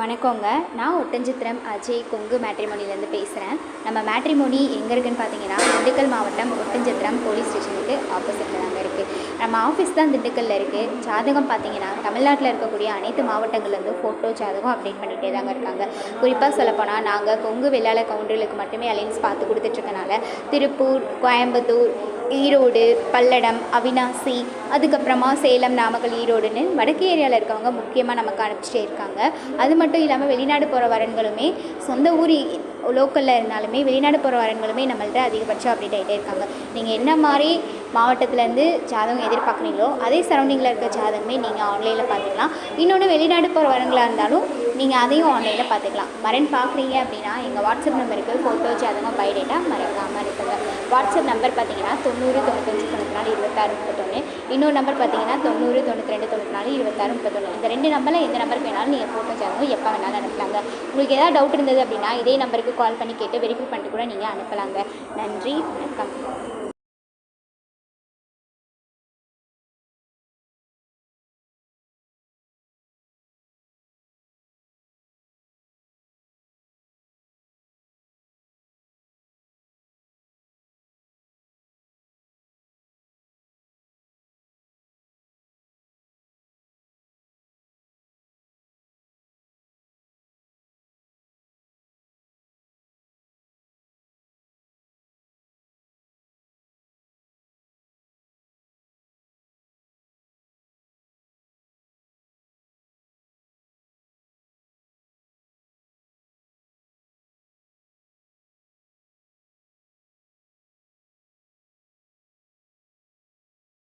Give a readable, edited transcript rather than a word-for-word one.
வணக்கங்க. நான் ஒட்டன்சத்திரம் அஜய் கொங்கு மேட்ரிமோனிலேருந்து பேசுகிறேன். நம்ம மேட்ரிமோனி எங்கே இருக்குதுன்னு பார்த்தீங்கன்னா, திண்டுக்கல் மாவட்டம் ஒட்டன்சத்திரம் போலீஸ் ஸ்டேஷனுக்கு ஆப்போசிட்டில் தாங்க இருக்குது. நம்ம ஆஃபீஸ் தான் திண்டுக்கல்லில் இருக்குது. ஜாதகம் பார்த்தீங்கன்னா, தமிழ்நாட்டில் இருக்கக்கூடிய அனைத்து மாவட்டங்கள்லேருந்து ஃபோட்டோ ஜாதகம் அப்டேட் பண்ணிகிட்டே தாங்க இருக்காங்க. குறிப்பாக சொல்லப்போனால் நாங்கள் கொங்கு வெள்ளாள கவுண்டர்களுக்கு மட்டுமே அலைன்ஸ் பார்த்து கொடுத்துட்ருக்கனால திருப்பூர், கோயம்புத்தூர், ஈரோடு, பல்லடம், அவினாசி, அதுக்கப்புறமா சேலம், நாமக்கல், ஈரோடுன்னு வடக்கு ஏரியாவில் இருக்கவங்க முக்கியமாக நமக்கு அனுப்பிச்சிட்டே இருக்காங்க. அது மட்டும் இல்லாமல் வெளிநாடு போகிற வரன்களுமே சொந்த ஊர் லோக்கலில் இருந்தாலுமே வெளிநாடு போகிற வரன்களுமே நம்மள்ட்ட அதிகபட்சம் அப்டேட் ஆகிட்டே இருக்காங்க. நீங்கள் என்ன மாதிரி மாவட்டத்துலேருந்து ஜாதகம் எதிர்பார்க்குறீங்களோ அதே சரௌண்டிங்கில் இருக்க ஜாதகமே நீங்கள் ஆன்லைனில் பார்த்துக்கலாம். இன்னொன்று வெளிநாடு போகிற வரங்களாக இருந்தாலும் நீங்கள் அதையும் ஆன்லைனில் பார்த்துக்கலாம். வரன் பார்க்குறீங்க அப்படின்னா எங்கள் வாட்ஸ்அப் நம்பருக்கு ஃபோட்டோ ஜாதகம் பயோடேட்டா மறக்காமல் இருக்குங்க. வாட்ஸ்அப் நம்பர் பார்த்தீங்கன்னா 90 95 94 26 31. இன்னொரு நம்பர் பார்த்தீங்கன்னா 90 92 94 26 31. இந்த 2 நம்பரில் எந்த நம்பருக்கு வேணாலும் நீங்கள் ஃபோட்டோ ஜாதகம் எப்போ வேணாலும் அனுப்பலாங்க. உங்களுக்கு ஏதாவது டவுட் இருந்தது அப்படின்னா இதே நம்பருக்கு கால் பண்ணி கேட்டு வெரிஃபை பண்ணிட்டு கூட நீங்கள் அனுப்பலாங்க. நன்றி, வணக்கம்.